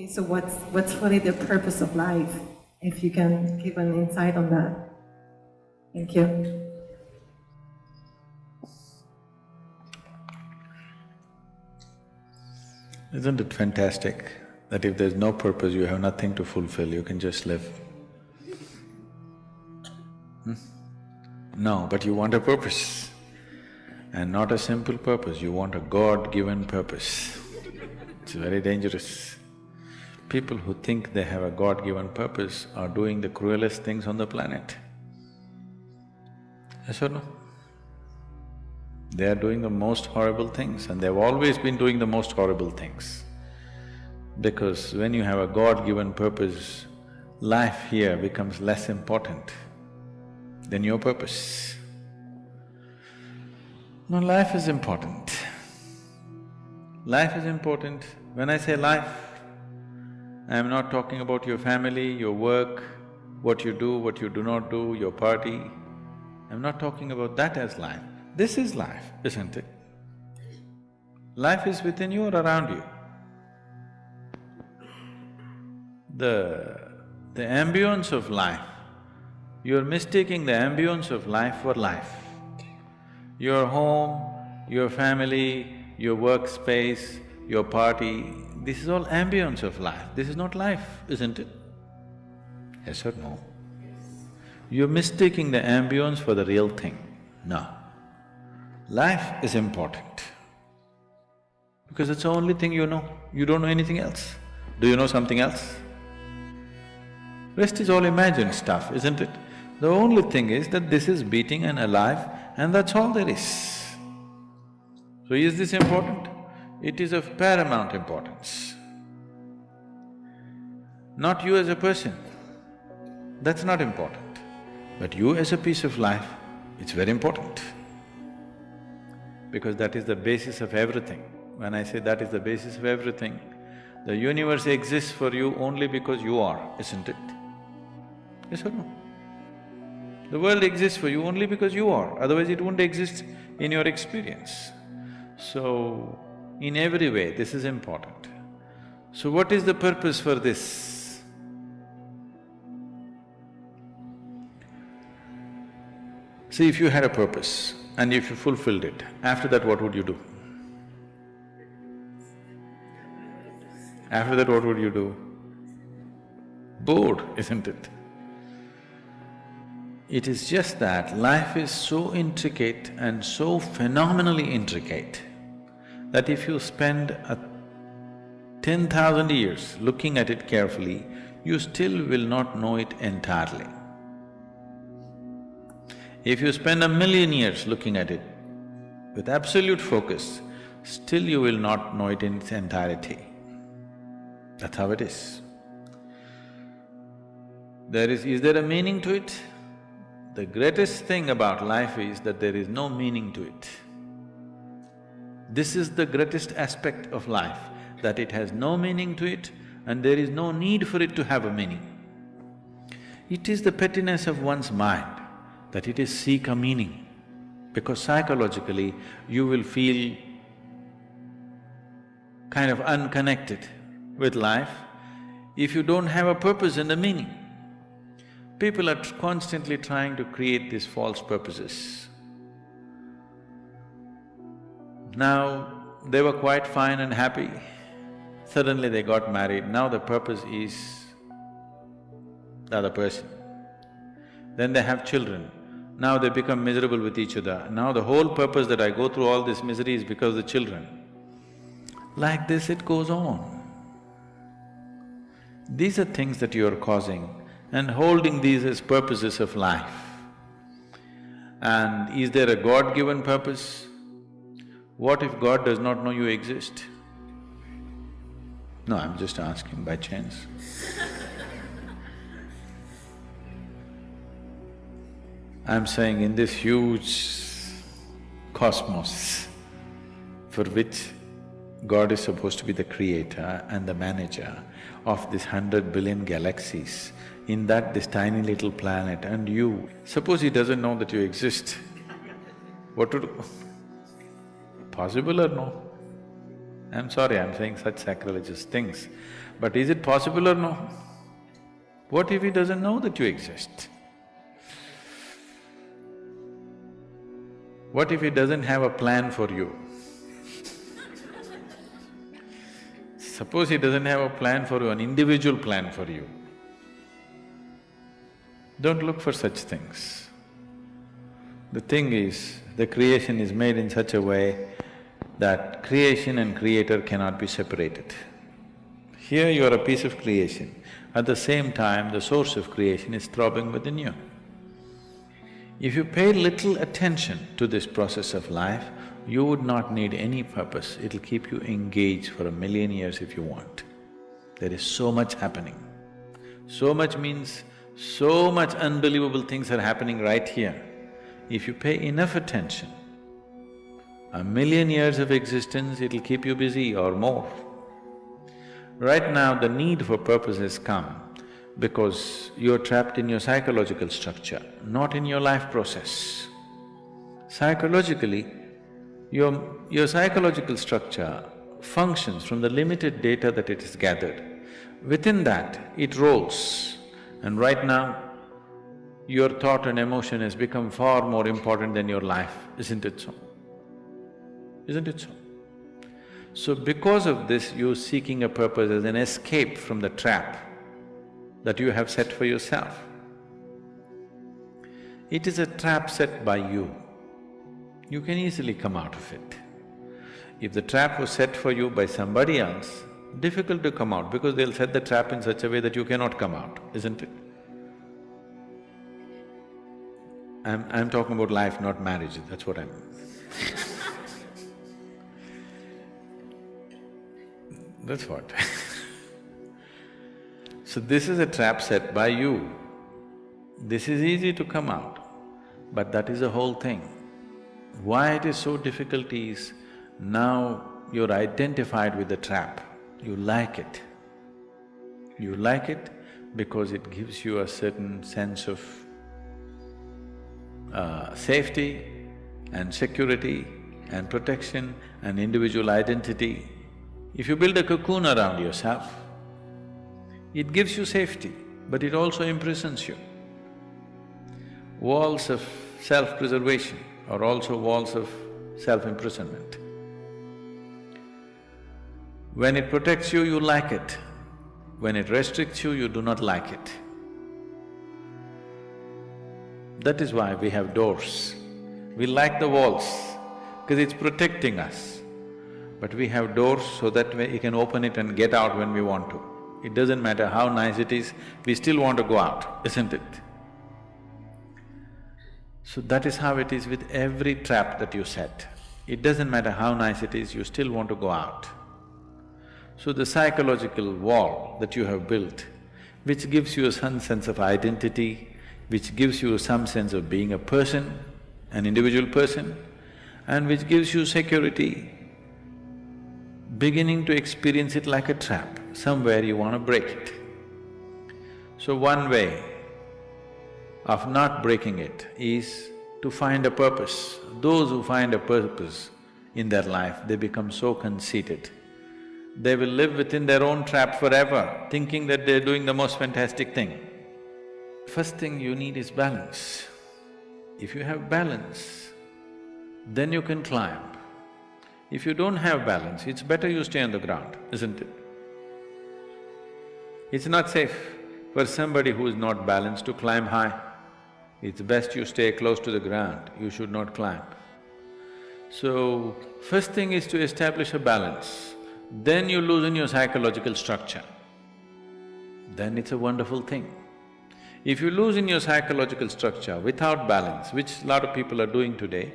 Okay, so what's really the purpose of life? If you can give an insight on that. Thank you. Isn't it fantastic that if there's no purpose, you have nothing to fulfill, you can just live? No, but you want a purpose. And not a simple purpose, you want a God-given purpose. It's very dangerous. People who think they have a God-given purpose are doing the cruelest things on the planet. Yes or no? They are doing the most horrible things, and they've always been doing the most horrible things. Because when you have a God-given purpose, life here becomes less important than your purpose. No, life is important. Life is important. When I say life, I am not talking about your family, your work, what you do not do, your party. I'm not talking about that as life. This is life, isn't it? Life is within you or around you. The ambience of life, you're mistaking the ambience of life for life. Your home, your family, your workspace, your party, this is all ambience of life. This is not life, isn't it? Yes or no? You're mistaking the ambience for the real thing. No. Life is important because it's the only thing you know. You don't know anything else. Do you know something else? Rest is all imagined stuff, isn't it? The only thing is that this is beating and alive, and that's all there is. So is this important? It is of paramount importance. Not you as a person, that's not important. But you as a piece of life, it's very important. Because that is the basis of everything. When I say that is the basis of everything, the universe exists for you only because you are, isn't it? Yes or no? The world exists for you only because you are, otherwise it wouldn't exist in your experience. So, in every way, this is important. So what is the purpose for this? See, if you had a purpose and if you fulfilled it, after that what would you do? After that what would you do? Bored, isn't it? It is just that life is so intricate and so phenomenally intricate that if you spend 10,000 years looking at it carefully, you still will not know it entirely. If you spend 1,000,000 years looking at it with absolute focus, still you will not know it in its entirety. That's how it is. Is there a meaning to it? The greatest thing about life is that there is no meaning to it. This is the greatest aspect of life, that it has no meaning to it and there is no need for it to have a meaning. It is the pettiness of one's mind that it is seek a meaning, because psychologically you will feel kind of unconnected with life if you don't have a purpose and a meaning. People are constantly trying to create these false purposes. Now, they were quite fine and happy, suddenly they got married, now the purpose is the other person. Then they have children, now they become miserable with each other, now the whole purpose that I go through all this misery is because of the children. Like this it goes on. These are things that you are causing and holding these as purposes of life. And is there a God-given purpose? What if God does not know you exist? No, I'm just asking by chance. I'm saying in this huge cosmos for which God is supposed to be the creator and the manager of this 100 billion galaxies, in that this tiny little planet and you, suppose he doesn't know that you exist, what to do? Possible or no? I'm sorry, I'm saying such sacrilegious things, But is it possible or no? What if he doesn't know that you exist? What if he doesn't have a plan for you? Suppose he doesn't have a plan for you, an individual plan for you. Don't look for such things. The thing is, the creation is made in such a way that creation and creator cannot be separated. Here you are a piece of creation, at the same time the source of creation is throbbing within you. If you pay little attention to this process of life, you would not need any purpose, it'll keep you engaged for 1,000,000 years if you want. There is so much happening. So much means so much unbelievable things are happening right here. If you pay enough attention, 1,000,000 years of existence, it'll keep you busy or more. Right now, the need for purpose has come because you're trapped in your psychological structure, not in your life process. Psychologically, your psychological structure functions from the limited data that it has gathered. Within that, it rolls. And right now, your thought and emotion has become far more important than your life, isn't it so? Isn't it so? So because of this, you're seeking a purpose as an escape from the trap that you have set for yourself. It is a trap set by you. You can easily come out of it. If the trap was set for you by somebody else, difficult to come out because they'll set the trap in such a way that you cannot come out, isn't it? I'm talking about life, not marriage, that's what I mean. That's what So this is a trap set by you. This is easy to come out, but that is the whole thing. Why it is so difficult is, now you're identified with the trap, you like it. You like it because it gives you a certain sense of safety and security and protection and individual identity. If you build a cocoon around yourself, it gives you safety, but it also imprisons you. Walls of self-preservation are also walls of self-imprisonment. When it protects you, you like it. When it restricts you, you do not like it. That is why we have doors. We like the walls, because it's protecting us. But we have doors so that we can open it and get out when we want to. It doesn't matter how nice it is, we still want to go out, isn't it? So that is how it is with every trap that you set. It doesn't matter how nice it is, you still want to go out. So the psychological wall that you have built, which gives you some sense of identity, which gives you some sense of being a person, an individual person, and which gives you security, beginning to experience it like a trap, somewhere you want to break it. So one way of not breaking it is to find a purpose. Those who find a purpose in their life, they become so conceited. They will live within their own trap forever, thinking that they're doing the most fantastic thing. First thing you need is balance. If you have balance, then you can climb. If you don't have balance, it's better you stay on the ground, isn't it? It's not safe for somebody who is not balanced to climb high. It's best you stay close to the ground, you should not climb. So, first thing is to establish a balance, then you loosen your psychological structure. Then it's a wonderful thing. If you loosen your psychological structure without balance, which a lot of people are doing today,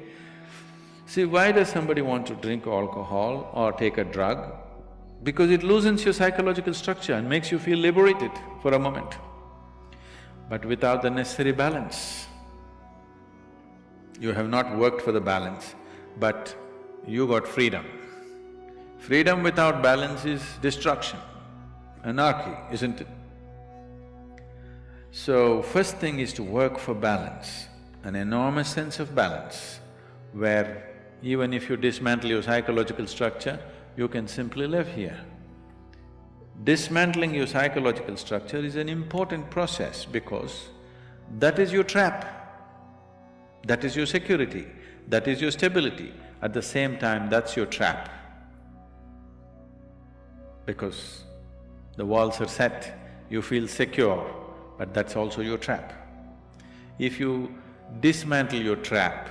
see, why does somebody want to drink alcohol or take a drug? Because it loosens your psychological structure and makes you feel liberated for a moment. But without the necessary balance, you have not worked for the balance, but you got freedom. Freedom without balance is destruction, anarchy, isn't it? So, first thing is to work for balance, an enormous sense of balance, where even if you dismantle your psychological structure, you can simply live here. Dismantling your psychological structure is an important process because that is your trap, that is your security, that is your stability. At the same time, that's your trap. Because the walls are set, you feel secure, but that's also your trap. If you dismantle your trap,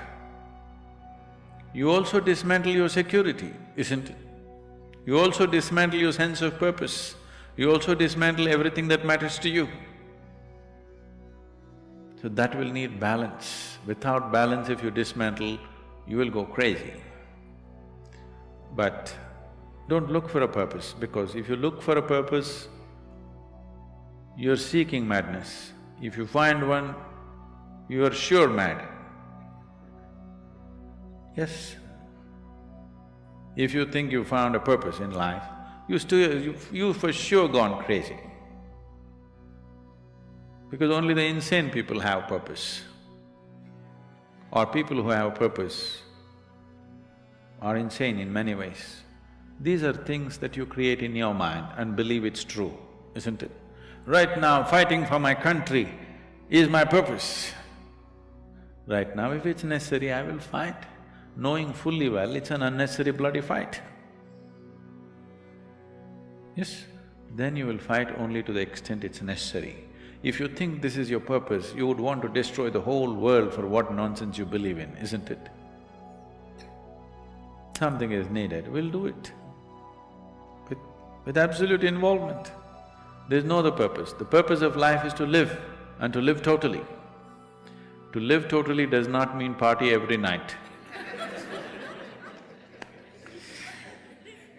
you also dismantle your security, isn't it? You also dismantle your sense of purpose, you also dismantle everything that matters to you. So that will need balance. Without balance, if you dismantle, you will go crazy. But don't look for a purpose, because if you look for a purpose, you're seeking madness. If you find one, you are sure mad. Yes. If you think you found a purpose in life, you for sure gone crazy. Because only the insane people have purpose. Or people who have purpose are insane in many ways. These are things that you create in your mind and believe it's true, isn't it? Right now, fighting for my country is my purpose. Right now, if it's necessary, I will fight, knowing fully well it's an unnecessary bloody fight. Yes, then you will fight only to the extent it's necessary. If you think this is your purpose, you would want to destroy the whole world for what nonsense you believe in, isn't it? Something is needed, we'll do it. With absolute involvement. There's no other purpose. The purpose of life is to live, and to live totally. To live totally does not mean party every night.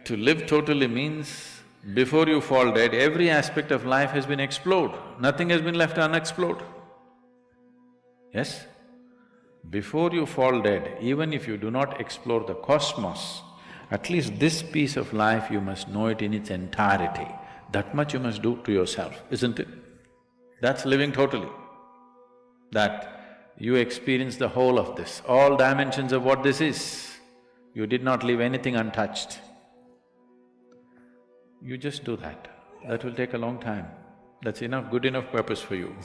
To live totally means before you fall dead, every aspect of life has been explored, nothing has been left unexplored. Yes? Before you fall dead, even if you do not explore the cosmos, at least this piece of life you must know it in its entirety. That much you must do to yourself, isn't it? That's living totally. That you experience the whole of this, all dimensions of what this is. You did not leave anything untouched. You just do that. That will take a long time. That's enough, good enough purpose for you.